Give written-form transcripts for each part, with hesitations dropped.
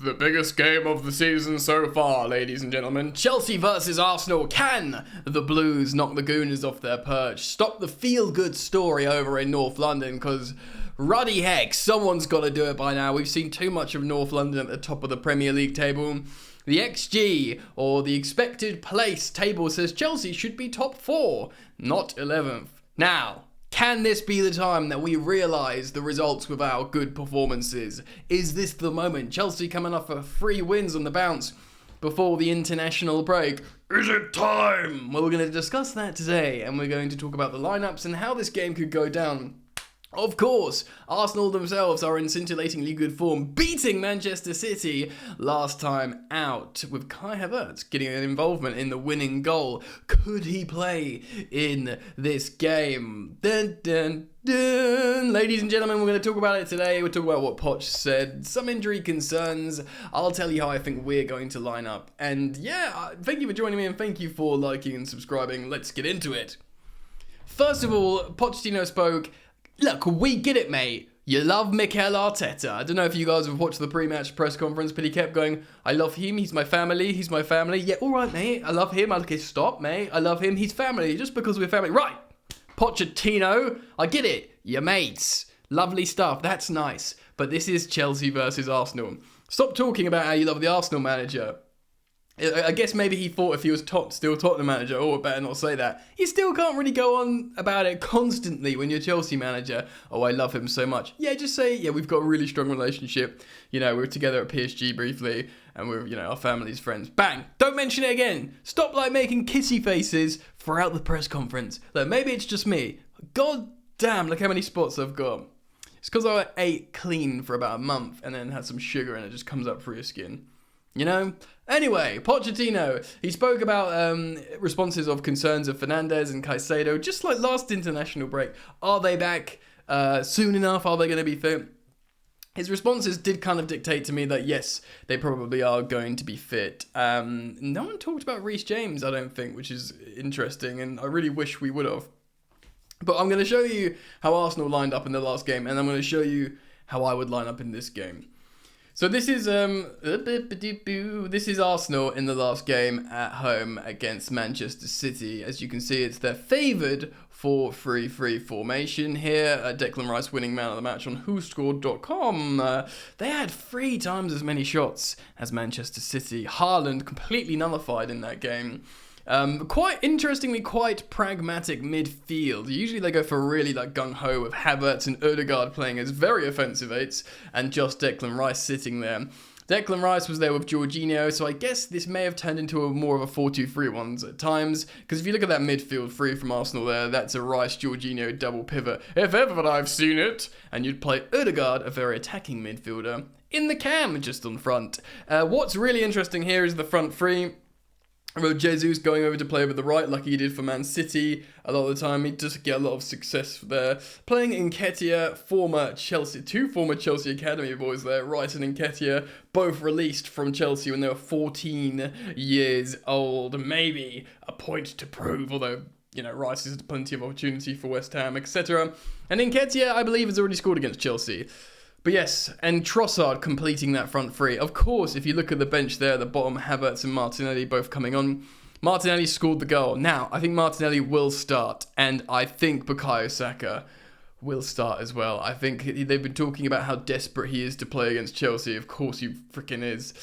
The biggest game of the season so far, ladies and gentlemen. Chelsea versus Arsenal. Can the Blues knock the Gooners off their perch? Stop the feel-good story over in North London, because ruddy heck, someone's got to do it by now. We've seen too much of North London at the top of the Premier League table. The XG, or the expected place table, says Chelsea should be top 4, not 11th. Now, can this be the time that we realise the results with our good performances? Is this the moment? Chelsea coming off of 3 wins on the bounce before the international break. Is it time? Well, we're going to discuss that today, and we're going to talk about the lineups and how this game could go down. Of course, Arsenal themselves are in scintillatingly good form, beating Manchester City last time out, with Kai Havertz getting an involvement in the winning goal. Could he play in this game? Dun, dun, dun. Ladies and gentlemen, we're going to talk about it today. We'll talk about what Poch said, some injury concerns. I'll tell you how I think we're going to line up. And yeah, thank you for joining me, and thank you for liking and subscribing. Let's get into it. First of all, Pochettino spoke. Look, we get it, mate. You love Mikel Arteta. I don't know if you guys have watched the pre-match press conference, but he kept going, I love him, he's my family, he's my family. Yeah, all right, mate, I love him. Okay, stop, mate. I love him, he's family, just because we're family. Right, Pochettino, I get it. Your mates. Lovely stuff, that's nice. But this is Chelsea versus Arsenal. Stop talking about how you love the Arsenal manager. I guess maybe he thought if he was still Tottenham manager, oh, better not say that. You still can't really go on about it constantly when you're Chelsea manager. Oh, I love him so much. Yeah, just say, yeah, we've got a really strong relationship. You know, we were together at PSG briefly, and we're, you know, our family's friends. Bang! Don't mention it again. Stop, making kissy faces throughout the press conference. Look, maybe it's just me. God damn, look how many spots I've got. It's because I ate clean for about a month, and then had some sugar, and it just comes up through your skin. You know? Anyway, Pochettino, he spoke about responses of concerns of Fernandes and Caicedo, just like last international break. Are they back soon enough? Are they going to be fit? His responses did kind of dictate to me that, yes, they probably are going to be fit. No one talked about Reece James, I don't think, which is interesting, and I really wish we would have. But I'm going to show you how Arsenal lined up in the last game, and I'm going to show you how I would line up in this game. So this is Arsenal in the last game at home against Manchester City. As you can see, it's their favoured 4-3-3 formation here. Declan Rice winning man of the match on WhoScored.com. They had 3 times as many shots as Manchester City. Haaland completely nullified in that game. Quite interestingly, quite pragmatic midfield. Usually they go for really gung-ho with Havertz and Ødegaard playing as very offensive 8s and just Declan Rice sitting there. Declan Rice was there with Jorginho, so I guess this may have turned into more of a 4-2-3 ones at times, because if you look at that midfield 3 from Arsenal there, that's a Rice-Jorginho double pivot, if ever I've seen it, and you'd play Ødegaard, a very attacking midfielder, in the cam just on front. What's really interesting here is the front 3. Jesus going over to play over the right like he did for Man City. A lot of the time he does get a lot of success there. Playing Nketiah, two former Chelsea Academy boys there, Rice and Nketiah, both released from Chelsea when they were 14 years old. Maybe a point to prove, although, you know, Rice has plenty of opportunity for West Ham, etc. And Nketiah, I believe, has already scored against Chelsea. But yes, and Trossard completing that front 3. Of course, if you look at the bench there, the bottom, Havertz and Martinelli both coming on. Martinelli scored the goal. Now, I think Martinelli will start, and I think Bukayo Saka will start as well. I think they've been talking about how desperate he is to play against Chelsea. Of course he freaking is.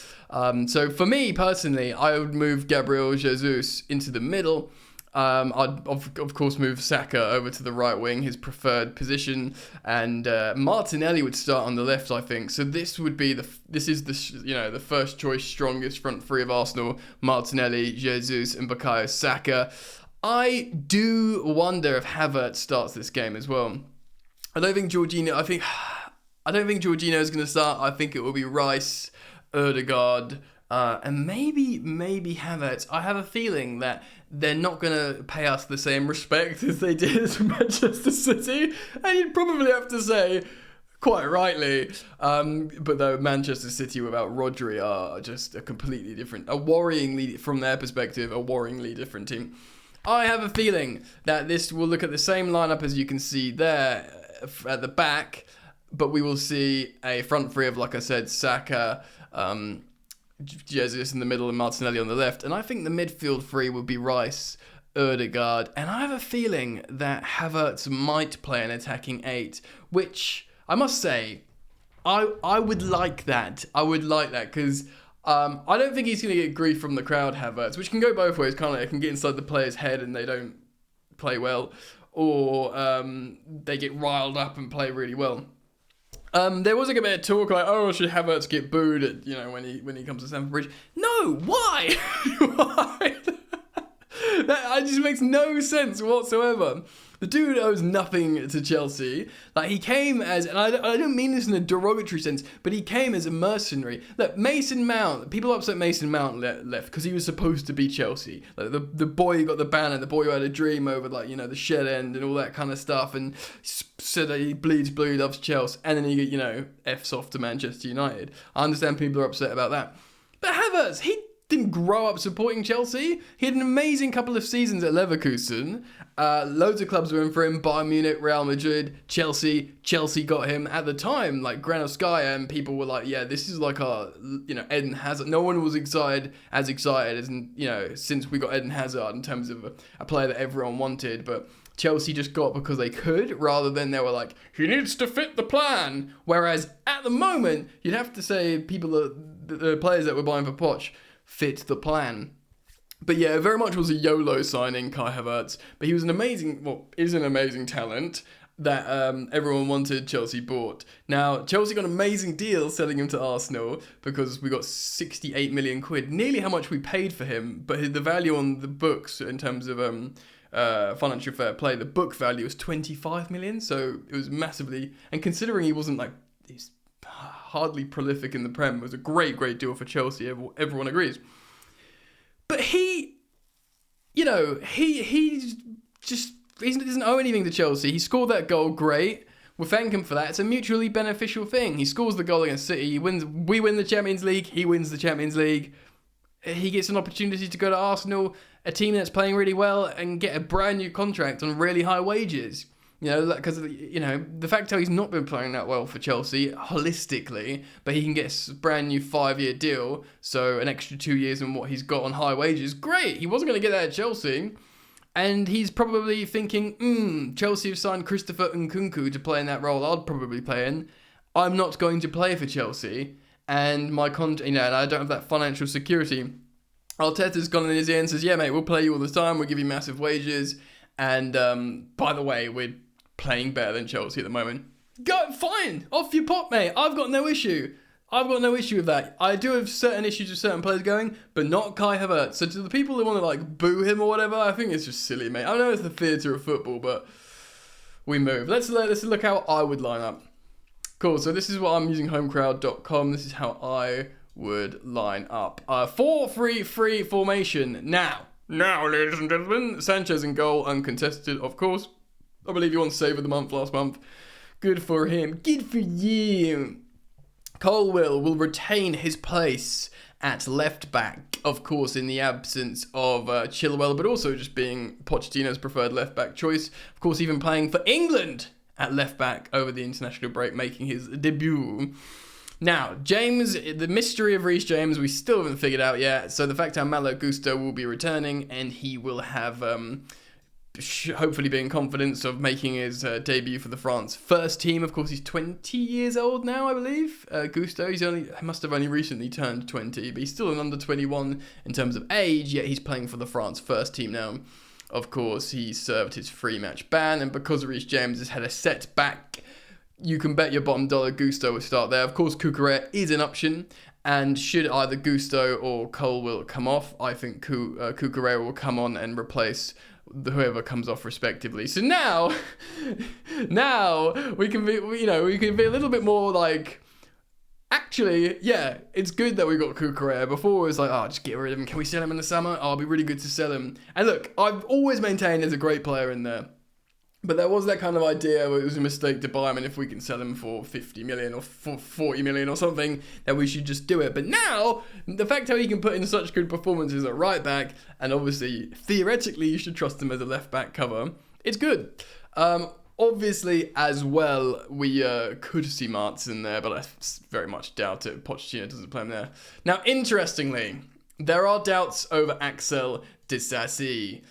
So for me, personally, I would move Gabriel Jesus into the middle. I'd of course move Saka over to the right wing, his preferred position, and Martinelli would start on the left, I think. So this would be the first choice strongest front 3 of Arsenal: Martinelli, Jesus, and Bukayo Saka. I do wonder if Havertz starts this game as well. I don't think Jorginho is going to start. I think it will be Rice, Ødegaard, and maybe Havertz. I have a feeling that they're not going to pay us the same respect as they did to Manchester City. And you'd probably have to say, quite rightly, but though Manchester City without Rodri are just from their perspective, a worryingly different team. I have a feeling that this will look at the same lineup as you can see there at the back, but we will see a front 3 of, like I said, Saka, Jesus in the middle and Martinelli on the left. And I think the midfield three would be Rice, Ødegaard, and I have a feeling that Havertz might play an attacking 8, which I must say, I would like that. I would like that because I don't think he's going to get grief from the crowd, Havertz, which can go both ways, can't it? It can get inside the player's head and they don't play well, or they get riled up and play really well. There was like a bit of talk like, oh, should Havertz get booed at, when he comes to Stamford Bridge? No, why? Why? That just makes no sense whatsoever. The dude owes nothing to Chelsea. Like, he came as, and I don't mean this in a derogatory sense, but he came as a mercenary. Look, Mason Mount, people upset Mason Mount left because he was supposed to be Chelsea. Like, the boy who got the banner, the boy who had a dream over, the shed end and all that kind of stuff, and said that he bleeds blue, he loves Chelsea, and then he F's off to Manchester United. I understand people are upset about that. But Havertz, he didn't grow up supporting Chelsea. He had an amazing couple of seasons at Leverkusen. Loads of clubs were in for him. Bayern Munich, Real Madrid, Chelsea. Chelsea got him at the time, like Granovskaya, and people were like, yeah, this is like our, Eden Hazard. No one was as excited as, since we got Eden Hazard in terms of a player that everyone wanted, but Chelsea just got because they could, rather than they were like, he needs to fit the plan. Whereas at the moment, you'd have to say the players that were buying for Poch fit the plan. But yeah, it very much was a YOLO signing, Kai Havertz. But he was is an amazing talent that everyone wanted, Chelsea bought. Now, Chelsea got an amazing deal selling him to Arsenal because we got 68 million quid, nearly how much we paid for him. But the value on the books in terms of financial fair play, the book value was 25 million. So it was massively, and considering he wasn't he's hardly prolific in the Prem, it was a great deal for Chelsea. Everyone agrees. But he doesn't owe anything to Chelsea. He scored that goal, great. We'll thank him for that. It's a mutually beneficial thing. He scores the goal against City. We win the Champions League. He wins the Champions League. He gets an opportunity to go to Arsenal, a team that's playing really well, and get a brand new contract on really high wages. Because, the fact how he's not been playing that well for Chelsea, holistically, but he can get a brand new 5-year deal, so an extra 2 years on what he's got on high wages, great. He wasn't going to get that at Chelsea, and he's probably thinking, Chelsea have signed Christopher Nkunku to play in that role I'd probably play in. I'm not going to play for Chelsea, and my and I don't have that financial security. Arteta's gone in his ear and says, yeah, mate, we'll play you all the time, we'll give you massive wages, and by the way, we're playing better than Chelsea at the moment. Go, fine, off your pot, mate. I've got no issue. With that. I do have certain issues with certain players going, but not Kai Havertz. So to the people who want to boo him or whatever, I think it's just silly, mate. I know it's the theatre of football, but we move. Let's look how I would line up. Cool. So this is what I'm using homecrowd.com. This is how I would line up. 4-3-3 formation. Now, ladies and gentlemen, Sanchez in goal, uncontested, of course. I believe he won Save of the Month last month. Good for him. Good for you. Colwill will retain his place at left back, of course, in the absence of Chilwell, but also just being Pochettino's preferred left back choice. Of course, even playing for England at left back over the international break, making his debut. Now, James, the mystery of Reece James, we still haven't figured out yet. So the fact that Malo Gusto will be returning, and he will have hopefully be in confidence of making his debut for the France first team. Of course, he's 20 years old now, I believe. Gusto, he must have only recently turned 20, but he's still an under 21 in terms of age, yet he's playing for the France first team now. Of course, he served his 3-match ban, and because Reece James has had a setback, you can bet your bottom dollar Gusto will start there. Of course, Cucurella is an option, and should either Gusto or Colwill come off, I think Cucurella will come on and replace whoever comes off respectively. So now we can be a little bit more actually, yeah, it's good that we got Cucurella. Before it was just get rid of him. Can we sell him in the summer? It'll be really good to sell him. And look, I've always maintained there's a great player in there. But there was that kind of idea where it was a mistake to buy him, and if we can sell him for 50 million or for 40 million or something, that we should just do it. But now, the fact how he can put in such good performances at right back, and obviously, theoretically, you should trust him as a left back cover, it's good. Obviously, as well, we could see Martz in there, but I very much doubt it. Pochettino doesn't play him there. Now, interestingly, there are doubts over Axel Disasi,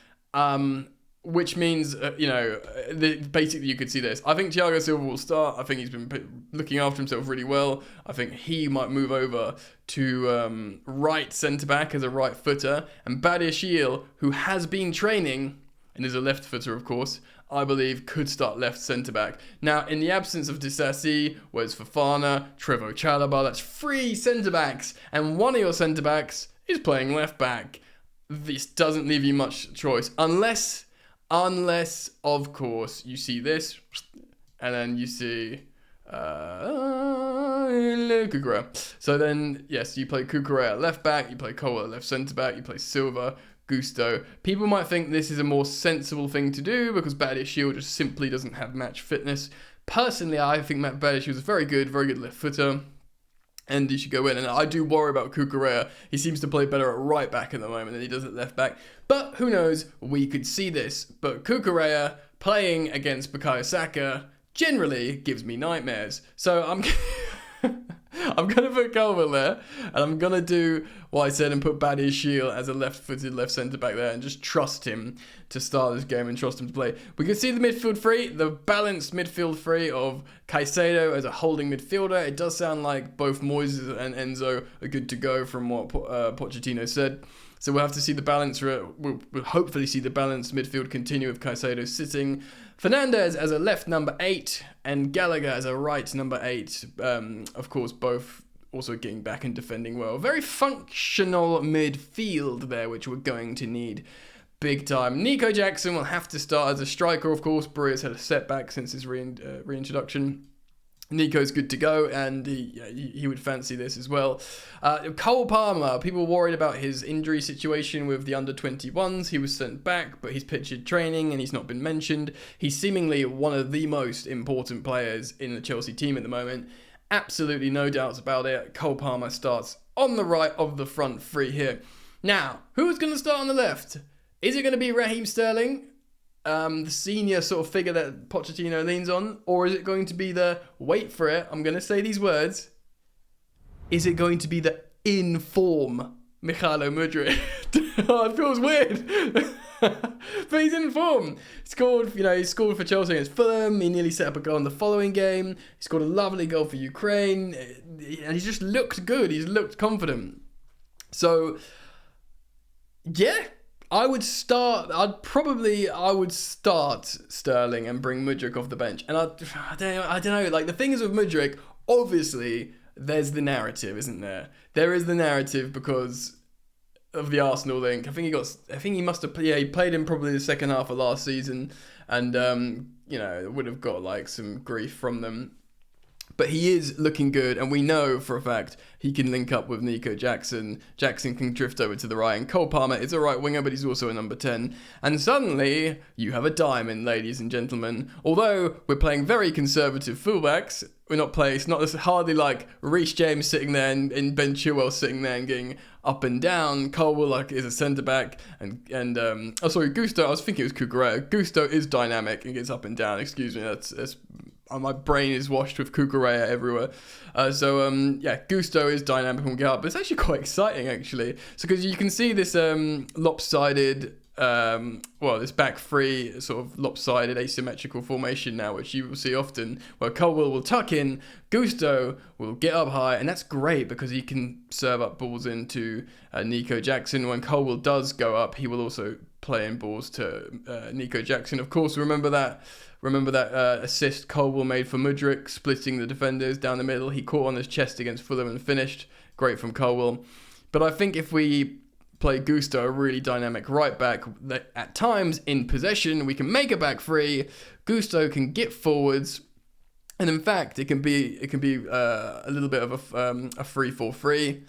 which means, basically you could see this. I think Thiago Silva will start. I think he's been looking after himself really well. I think he might move over to right centre-back as a right footer. And Badiashile, who has been training, and is a left footer, of course, I believe could start left centre-back. Now, in the absence of Disasi, where's Fofana, Trevoh Chalobah, that's 3 centre-backs, and one of your centre-backs is playing left-back. This doesn't leave you much choice, unless, of course, you see this, and then you see Cucurella. So then, yes, you play Cucurella at left-back, you play Cole at left centre-back, you play Silva, Gusto. People might think this is a more sensible thing to do because Badiashile just simply doesn't have match fitness. Personally, I think Matt Badiashile is very good left footer, and he should go in. And I do worry about Cucurella. He seems to play better at right back at the moment than he does at left back. But who knows? We could see this. But Cucurella playing against Bukayo Saka generally gives me nightmares. So I'm I'm going to put Colville there, and I'm going to do what I said and put Badiashile as a left-footed left centre-back there and just trust him to start this game and trust him to play. We can see the midfield three, the balanced midfield three of Caicedo as a holding midfielder. It does sound like both Moises and Enzo are good to go from what Pochettino said. So we'll have to see the balance. We'll hopefully see the balanced midfield continue with Caicedo sitting, Fernandes as a left number 8, and Gallagher as a right number 8. Of course, both also getting back and defending well. Very functional midfield there, which we're going to need big time. Nico Jackson will have to start as a striker, of course. Brui's had a setback since his reintroduction. Nico's good to go, and he would fancy this as well. Cole Palmer, people worried about his injury situation with the under-21s. He was sent back, but he's pictured training, and he's not been mentioned. He's seemingly one of the most important players in the Chelsea team at the moment. Absolutely no doubts about it. Cole Palmer starts on the right of the front three here. Now, who's going to start on the left? Is it going to be Raheem Sterling? The senior sort of figure that Pochettino leans on, or is it going to be the, wait for it, I'm going to say these words, is it going to be the in-form Mykhailo Mudryk? Oh, it feels weird. But he's in form. He scored for Chelsea against Fulham. He nearly set up a goal in the following game. He scored a lovely goal for Ukraine, and he's just looked good. He's looked confident. So, yeah. I would start Sterling and bring Mudryk off the bench. And I don't know, like the thing is with Mudryk, obviously there's the narrative, isn't there? There is the narrative because of the Arsenal link. I think he must have he played in probably the second half of last season, and would have got like some grief from them. But he is looking good, and we know for a fact he can link up with Nico Jackson. Jackson can drift over to the right, and Cole Palmer is a right winger, but he's also a number 10. And suddenly, you have a diamond, ladies and gentlemen. Although we're playing very conservative fullbacks, we're not playing. It's not hardly like Reece James sitting there and Ben Chilwell sitting there and getting up and down. Colwell is a centre back, and Gusto. I was thinking it was Cucurella. Gusto is dynamic and gets up and down. Excuse me, that's my brain is washed with Cucurella everywhere. Gusto is dynamic and get up, but it's actually quite exciting actually. So because you can see this lopsided. This back three sort of lopsided asymmetrical formation now, which you will see often, where Colwell will tuck in, Gusto will get up high, and that's great because he can serve up balls into Nico Jackson. When Colwell does go up, he will also play in balls to Nico Jackson. Of course, remember that assist Colwell made for Mudryk, splitting the defenders down the middle. He caught on his chest against Fulham and finished. Great from Colwell. But I think if we play Gusto, a really dynamic right back, that at times in possession we can make a back three. Gusto can get forwards, and in fact it can be a little bit of a 3-4-3,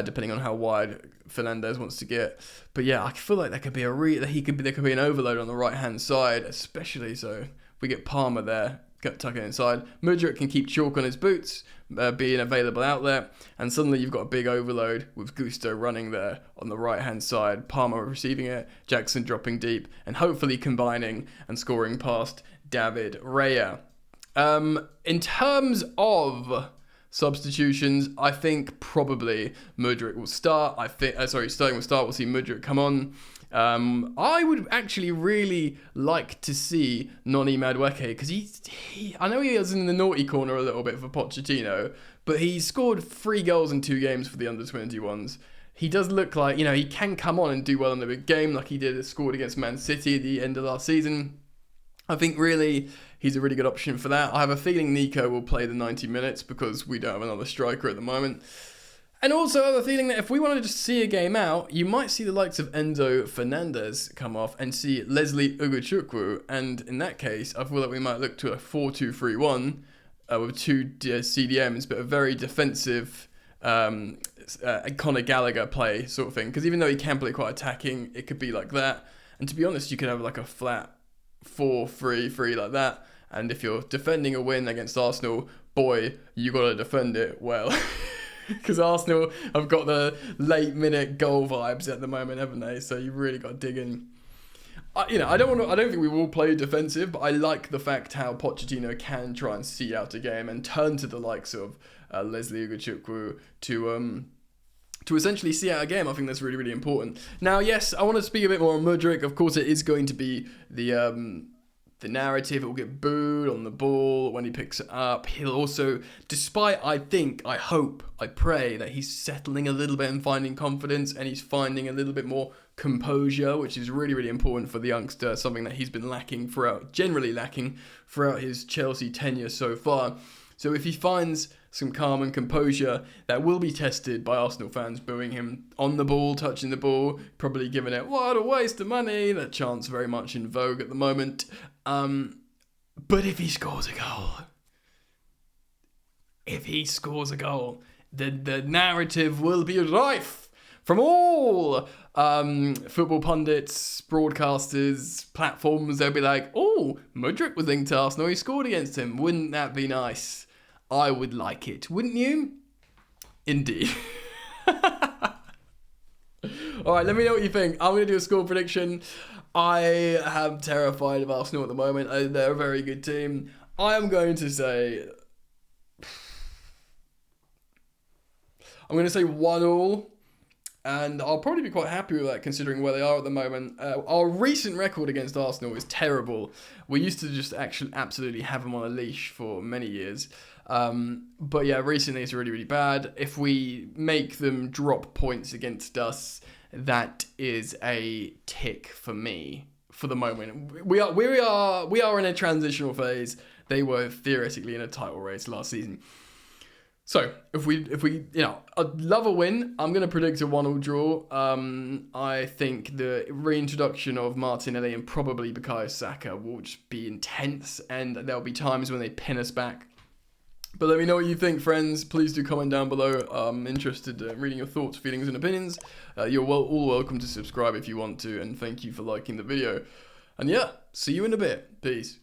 depending on how wide Fernandes wants to get. But yeah, I feel like there could be an overload on the right hand side, especially so we get Palmer there, tucking inside. Mudryk can keep chalk on his boots, being available outlet, and suddenly you've got a big overload with Gusto running there on the right hand side, Palmer receiving it, Jackson dropping deep, and hopefully combining and scoring past David Raya. In terms of substitutions, I think probably Mudryk will start. Starting will start. We'll see Mudryk come on. I would actually really like to see Noni Madueke, because I know he is in the naughty corner a little bit for Pochettino, but he scored 3 goals in 2 games for the under-21s. He does look like, he can come on and do well in the big game, like he scored against Man City at the end of last season. I think really he's a really good option for that. I have a feeling Nico will play the 90 minutes because we don't have another striker at the moment. And also I have a feeling that if we want to just see a game out, you might see the likes of Enzo Fernandez come off and see Leslie Ugochukwu. And in that case, I feel like we might look to a 4-2-3-1 with 2 CDMs, but a very defensive Conor Gallagher play sort of thing. Because even though he can play quite attacking, it could be like that. And to be honest, you could have like a flat 4-3-3 like that. And if you're defending a win against Arsenal, boy, you got to defend it well. Because Arsenal have got the late minute goal vibes at the moment, haven't they? So you really got to dig in. I don't think we will play defensive, but I like the fact how Pochettino can try and see out a game and turn to the likes of Leslie Ugochukwu to essentially see out a game. I think that's really, really important. Now, yes, I want to speak a bit more on Mudryk. Of course, it is going to be the narrative. It will get booed on the ball when he picks it up. He'll also, despite, I hope, I pray that he's settling a little bit and finding confidence, and he's finding a little bit more composure, which is really, really important for the youngster, something that he's been generally lacking throughout his Chelsea tenure so far. So if he finds some calm and composure, that will be tested by Arsenal fans booing him on the ball, touching the ball, probably giving it, what a waste of money. That chant's very much in vogue at the moment. But if he scores a goal, then the narrative will be rife from all football pundits, broadcasters, platforms. They'll be like, oh, Mudryk was linked to Arsenal, he scored against him. Wouldn't that be nice? I would like it, wouldn't you? Indeed. Alright, let me know what you think. I'm going to do a score prediction. I am terrified of Arsenal at the moment. They're a very good team. I am going to say... I'm going to say 1-1. And I'll probably be quite happy with that considering where they are at the moment. Our recent record against Arsenal is terrible. We used to just actually absolutely have them on a leash for many years. But yeah, recently it's really, really bad. If we make them drop points against us, that is a tick for me for the moment. We are in a transitional phase. They were theoretically in a title race last season. So if we I'd love a win. I'm going to predict a 1-1 draw. I think the reintroduction of Martinelli and probably Bukayo Saka will just be intense, and there'll be times when they pin us back. But let me know what you think, friends. Please do comment down below. I'm interested in reading your thoughts, feelings, and opinions. You're all welcome to subscribe if you want to, and thank you for liking the video. And yeah, see you in a bit. Peace.